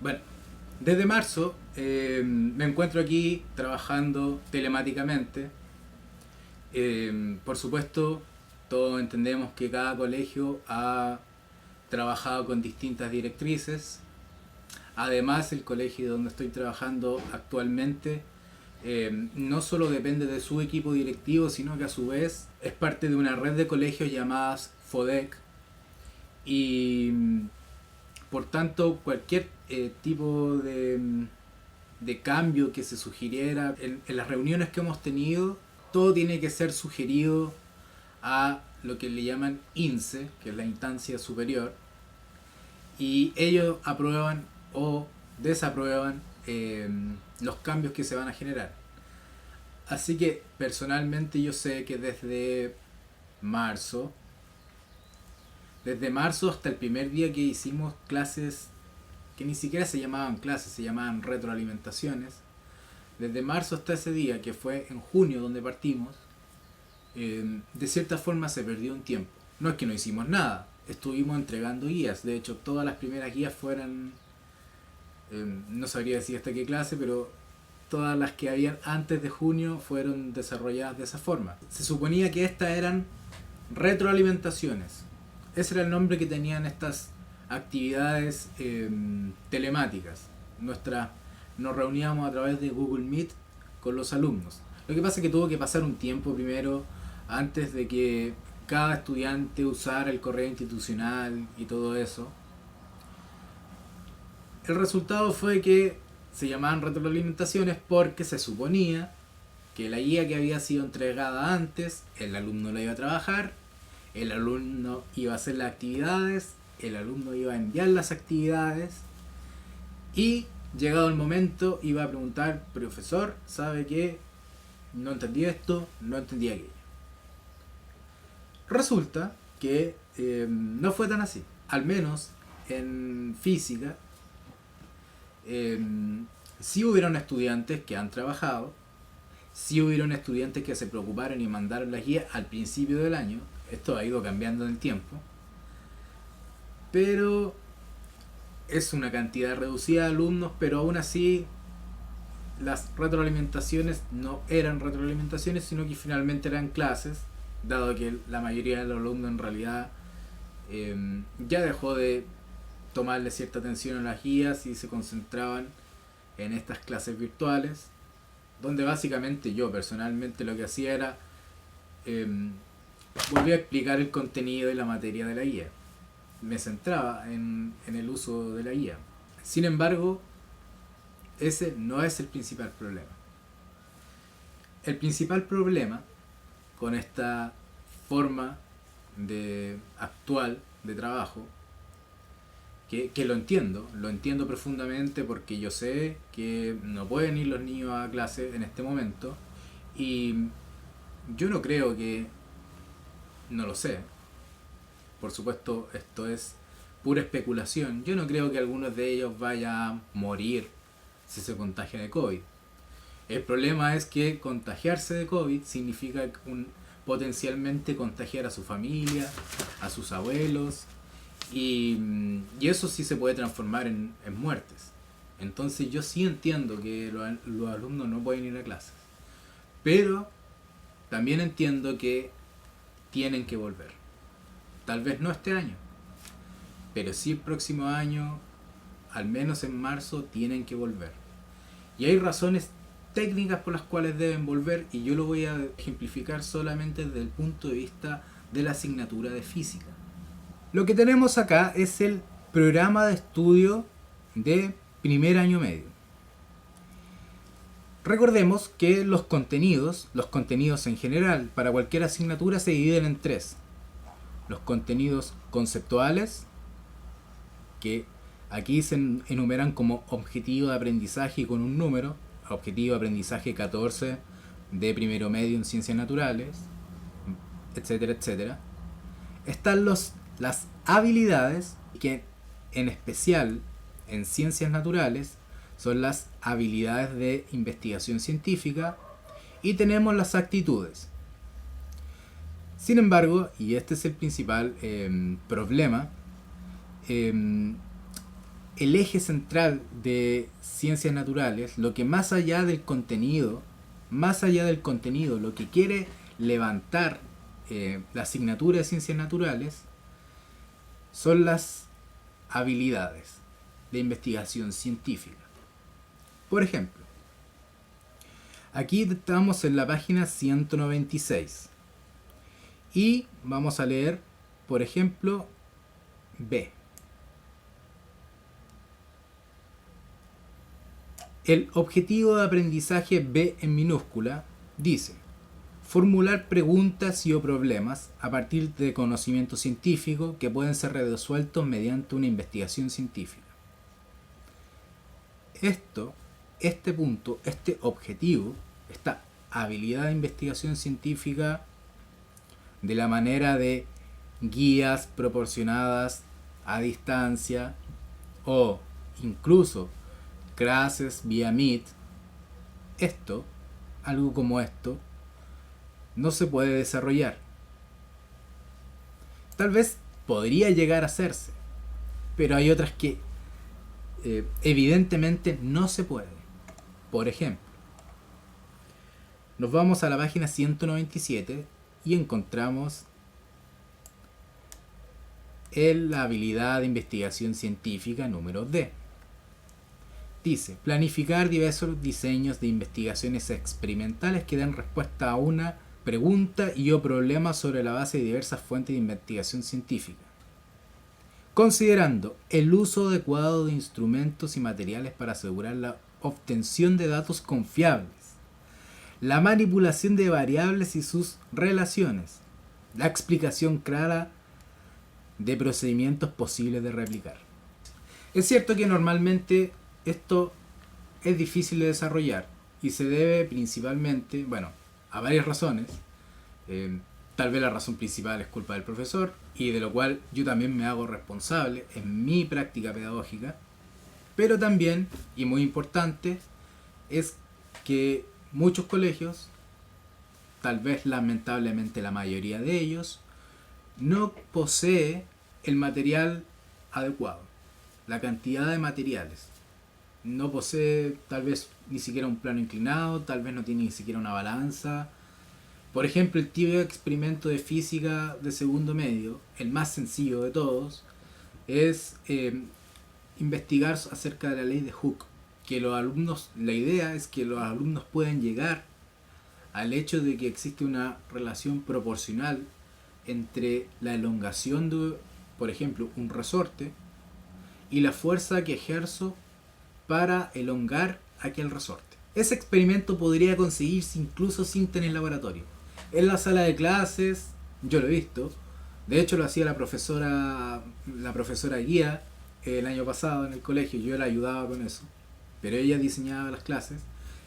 Bueno, desde marzo me encuentro aquí trabajando telemáticamente. Por supuesto, todos entendemos que cada colegio ha trabajado con distintas directrices. Además, el colegio donde estoy trabajando actualmente no solo depende de su equipo directivo, sino que a su vez es parte de una red de colegios llamadas FODEC. Y por tanto, cualquier tipo de cambio que se sugiriera en las reuniones que hemos tenido, todo tiene que ser sugerido a lo que le llaman INSE, que es la instancia superior, y ellos aprueban o desaprueban los cambios que se van a generar. Así que personalmente yo sé que marzo, desde marzo hasta el primer día que hicimos clases, que ni siquiera se llamaban clases, se llamaban retroalimentaciones, desde marzo hasta ese día, que fue en junio donde partimos, de cierta forma se perdió un tiempo. No es que no hicimos nada, estuvimos entregando guías. De hecho, todas las primeras guías fueron, no sabría decir hasta qué clase, pero todas las que habían antes de junio fueron desarrolladas de esa forma. Se suponía que estas eran retroalimentaciones. Ese era el nombre que tenían estas actividades telemáticas. Nos reuníamos a través de Google Meet con los alumnos. Lo que pasa es que tuvo que pasar un tiempo primero antes de que cada estudiante usara el correo institucional y todo eso. El resultado fue que se llamaban retroalimentaciones porque se suponía que la guía que había sido entregada antes, el alumno la iba a trabajar, el alumno iba a hacer las actividades, el alumno iba a enviar las actividades y llegado el momento iba a preguntar: profesor, ¿sabe qué? No entendí esto, no entendí aquello. Resulta que no fue tan así. Al menos en física sí hubieron estudiantes que han trabajado, sí hubieron estudiantes que se preocuparon y mandaron las guías al principio del año. Esto ha ido cambiando en el tiempo, pero es una cantidad reducida de alumnos, pero aún así las retroalimentaciones no eran retroalimentaciones, sino que finalmente eran clases, dado que la mayoría de los alumnos en realidad ya dejó de tomarle cierta atención a las guías y se concentraban en estas clases virtuales, donde básicamente yo personalmente lo que hacía era volví a explicar el contenido y la materia de la guía. Me centraba en el uso de la guía. Sin embargo, ese no es el principal problema. El principal problema con esta forma actual de trabajo, que lo entiendo profundamente, porque yo sé que no pueden ir los niños a clase en este momento, y yo no creo que, no lo sé, por supuesto esto es pura especulación, yo no creo que algunos de ellos vayan a morir si se contagia de COVID. El problema es que contagiarse de COVID significa potencialmente contagiar a su familia, a sus abuelos, y eso sí se puede transformar en muertes. Entonces yo sí entiendo que los alumnos no pueden ir a clases, pero también entiendo que tienen que volver. Tal vez no este año, pero sí el próximo año, al menos en marzo, tienen que volver. Y hay razones técnicas por las cuales deben volver, y yo lo voy a ejemplificar solamente desde el punto de vista de la asignatura de física. Lo que tenemos acá es el programa de estudio de primer año medio. Recordemos que los contenidos en general para cualquier asignatura se dividen en tres. Los contenidos conceptuales, que aquí se enumeran como objetivo de aprendizaje con un número, objetivo de aprendizaje 14 de primero medio en ciencias naturales, etcétera, etcétera. Están las habilidades, que en especial en ciencias naturales son las habilidades de investigación científica, y tenemos las actitudes. Sin embargo, y este es el principal problema, el eje central de ciencias naturales, lo que más allá del contenido, lo que quiere levantar la asignatura de ciencias naturales, son las habilidades de investigación científica. Por ejemplo, aquí estamos en la página 196 y vamos a leer, por ejemplo, B. El objetivo de aprendizaje B en minúscula dice: formular preguntas y o problemas a partir de conocimiento científico que pueden ser resueltos mediante una investigación científica. Este punto, este objetivo, esta habilidad de investigación científica, de la manera de guías proporcionadas a distancia o incluso clases vía Meet, algo como esto, no se puede desarrollar. Tal vez podría llegar a hacerse, pero hay otras que evidentemente no se puede. Por ejemplo, nos vamos a la página 197 y encontramos la habilidad de investigación científica número D. Dice: planificar diversos diseños de investigaciones experimentales que den respuesta a una pregunta y o problema sobre la base de diversas fuentes de investigación científica, considerando el uso adecuado de instrumentos y materiales para asegurar la obtención de datos confiables, la manipulación de variables y sus relaciones, la explicación clara de procedimientos posibles de replicar. Es cierto que normalmente esto es difícil de desarrollar y se debe principalmente, a varias razones. Tal vez la razón principal es culpa del profesor, y de lo cual yo también me hago responsable en mi práctica pedagógica, pero también, y muy importante, es que muchos colegios, tal vez lamentablemente la mayoría de ellos, no posee el material adecuado, la cantidad de materiales. No posee tal vez ni siquiera un plano inclinado, tal vez no tiene ni siquiera una balanza. Por ejemplo, el típico experimento de física de segundo medio, el más sencillo de todos, es investigar acerca de la ley de Hooke. Que los alumnos, la idea es que los alumnos puedan llegar al hecho de que existe una relación proporcional entre la elongación de, por ejemplo, un resorte y la fuerza que ejerzo para elongar aquel resorte. Ese experimento podría conseguirse incluso sin tener laboratorio. En la sala de clases, yo lo he visto, de hecho lo hacía la profesora guía el año pasado en el colegio, yo la ayudaba con eso, pero ella diseñaba las clases.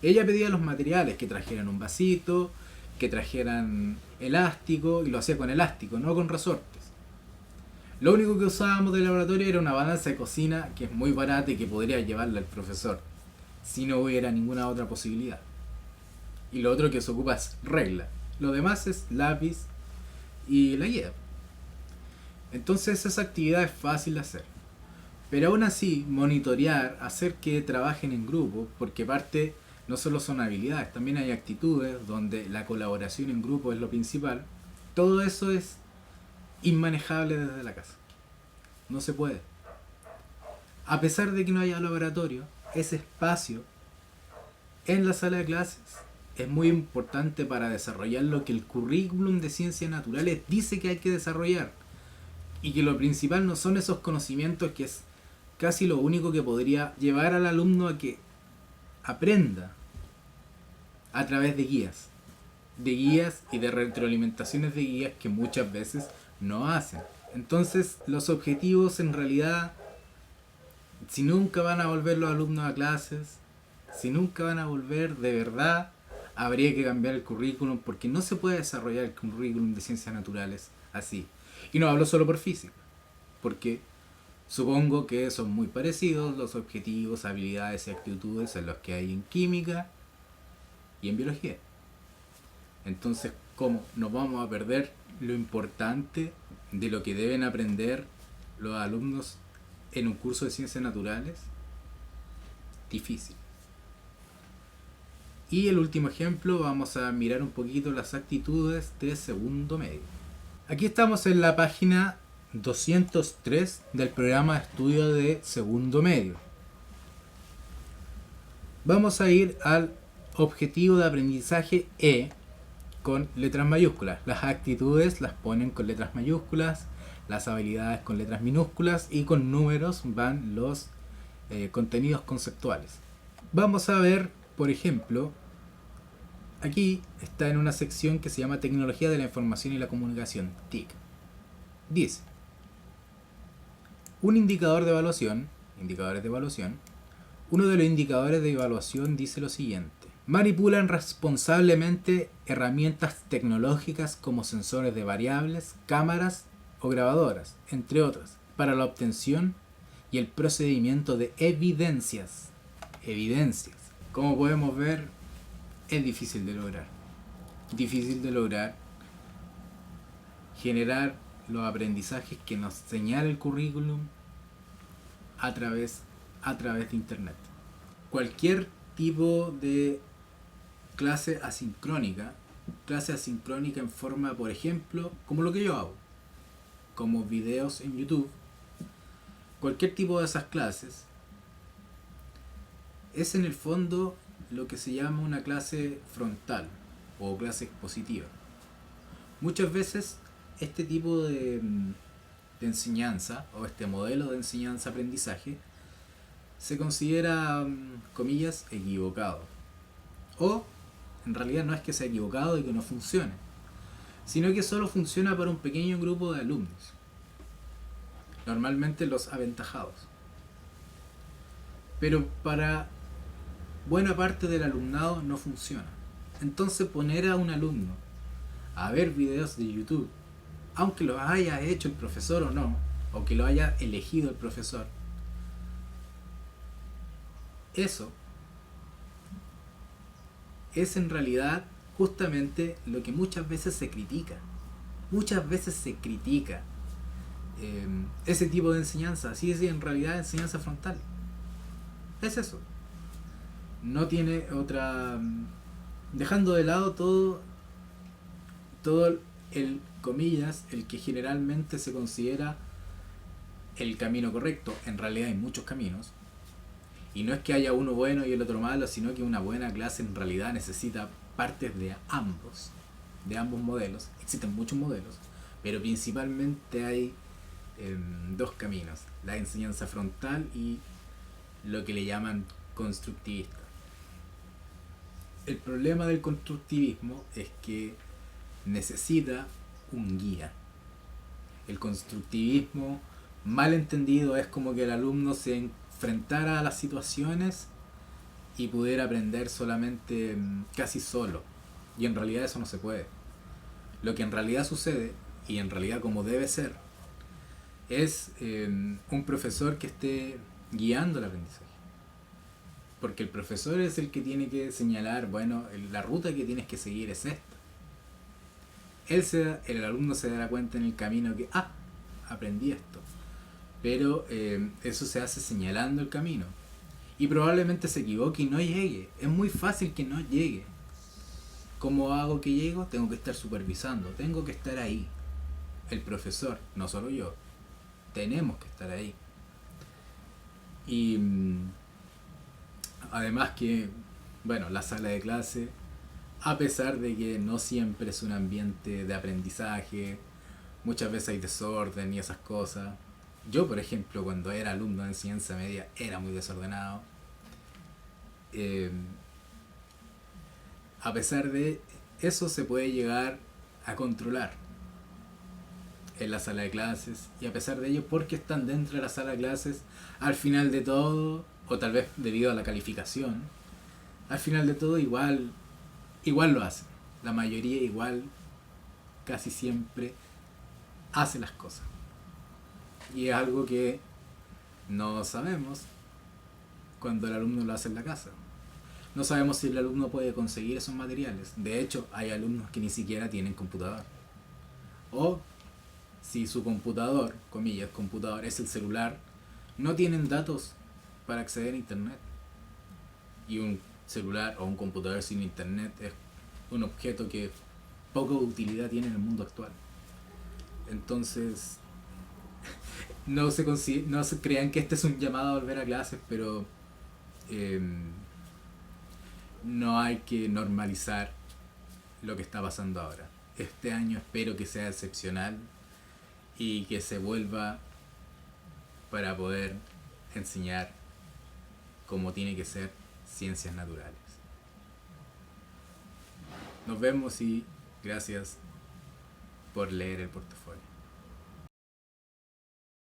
Ella pedía los materiales, que trajeran un vasito, que trajeran elástico, y lo hacía con elástico, no con resortes. Lo único que usábamos de laboratorio era una balanza de cocina, que es muy barata y que podría llevarla el profesor si no hubiera ninguna otra posibilidad. Y lo otro que se ocupa es regla. Lo demás es lápiz y la guía. Entonces esa actividad es fácil de hacer. Pero aún así, monitorear, hacer que trabajen en grupo, porque parte no solo son habilidades, también hay actitudes donde la colaboración en grupo es lo principal. Todo eso es inmanejable desde la casa. No se puede. A pesar de que no haya laboratorio, ese espacio en la sala de clases es muy importante para desarrollar lo que el currículum de ciencias naturales dice que hay que desarrollar. Y que lo principal no son esos conocimientos, que es casi lo único que podría llevar al alumno a que aprenda a través de guías y de retroalimentaciones de guías que muchas veces no hacen. Entonces los objetivos en realidad, si nunca van a volver los alumnos a clases, si nunca van a volver de verdad, habría que cambiar el currículum, porque no se puede desarrollar el currículum de ciencias naturales así. Y no hablo solo por física, porque supongo que son muy parecidos los objetivos, habilidades y actitudes en los que hay en química y en biología. Entonces, ¿cómo nos vamos a perder lo importante de lo que deben aprender los alumnos en un curso de ciencias naturales, difícil. Y el último ejemplo, vamos a mirar un poquito las actitudes de segundo medio. Aquí estamos en la página 203 del programa de estudio de segundo medio. Vamos a ir al objetivo de aprendizaje E con letras mayúsculas. Las actitudes las ponen con letras mayúsculas, las habilidades con letras minúsculas y con números van los contenidos conceptuales. Vamos a ver, por ejemplo, aquí está en una sección que se llama Tecnología de la Información y la Comunicación, TIC. Dice, un indicadores de evaluación, uno de los indicadores de evaluación dice lo siguiente: manipulan responsablemente herramientas tecnológicas como sensores de variables, cámaras o grabadoras, entre otras, para la obtención y el procedimiento de evidencias. Como podemos ver, es difícil de lograr. Difícil de lograr generar los aprendizajes que nos señala el currículum a través de internet. Cualquier tipo de clase asincrónica en forma, por ejemplo, como lo que yo hago, como videos en YouTube, cualquier tipo de esas clases es en el fondo lo que se llama una clase frontal o clase expositiva. Muchas veces este tipo de enseñanza o este modelo de enseñanza-aprendizaje se considera, comillas, equivocado. O en realidad no es que sea equivocado y que no funcione, sino que solo funciona para un pequeño grupo de alumnos, normalmente los aventajados. Pero para buena parte del alumnado no funciona. Entonces poner a un alumno a ver videos de YouTube, aunque lo haya hecho el profesor o no, o que lo haya elegido el profesor, eso es en realidad justamente lo que muchas veces se critica. Ese tipo de enseñanza. Así es, en realidad enseñanza frontal. Es eso. No tiene otra... Dejando de lado todo el, comillas, el que generalmente se considera el camino correcto. En realidad hay muchos caminos. Y no es que haya uno bueno y el otro malo, sino que una buena clase en realidad necesita partes de ambos modelos. Existen muchos modelos, pero principalmente hay dos caminos: la enseñanza frontal y lo que le llaman constructivista. El problema del constructivismo es que necesita un guía. El constructivismo, mal entendido, es como que el alumno se enfrentara a las situaciones y pudiera aprender solamente casi solo. Y en realidad eso no se puede. Lo que en realidad sucede, y en realidad como debe ser, es un profesor que esté guiando el aprendizaje. Porque el profesor es el que tiene que señalar, bueno, la ruta que tienes que seguir es esta. El alumno se dará cuenta en el camino que, aprendí esto. Pero eso se hace señalando el camino. Y probablemente se equivoque y no llegue. Es muy fácil que no llegue. ¿Cómo hago que llego? Tengo que estar supervisando. Tengo que estar ahí. El profesor, no solo yo. Tenemos que estar ahí. Y además que, bueno, la sala de clase, a pesar de que no siempre es un ambiente de aprendizaje, muchas veces hay desorden y esas cosas. Yo, por ejemplo, cuando era alumno de enseñanza media, era muy desordenado. A pesar de eso, se puede llegar a controlar en la sala de clases. Y a pesar de ello, porque están dentro de la sala de clases, al final de todo, o tal vez debido a la calificación, al final de todo igual lo hacen. La mayoría igual, casi siempre, hace las cosas. Y es algo que no sabemos cuando el alumno lo hace en la casa. No sabemos si el alumno puede conseguir esos materiales. De hecho, hay alumnos que ni siquiera tienen computador. O si su computador, comillas, computador, es el celular, no tienen datos para acceder a internet. Y un celular o un computador sin internet es un objeto que poca utilidad tiene en el mundo actual. Entonces, no se crean que este es un llamado a volver a clases, pero eh, no hay que normalizar lo que está pasando ahora. Este año espero que sea excepcional y que se vuelva para poder enseñar como tiene que ser ciencias naturales. Nos vemos y gracias por leer el portafolio.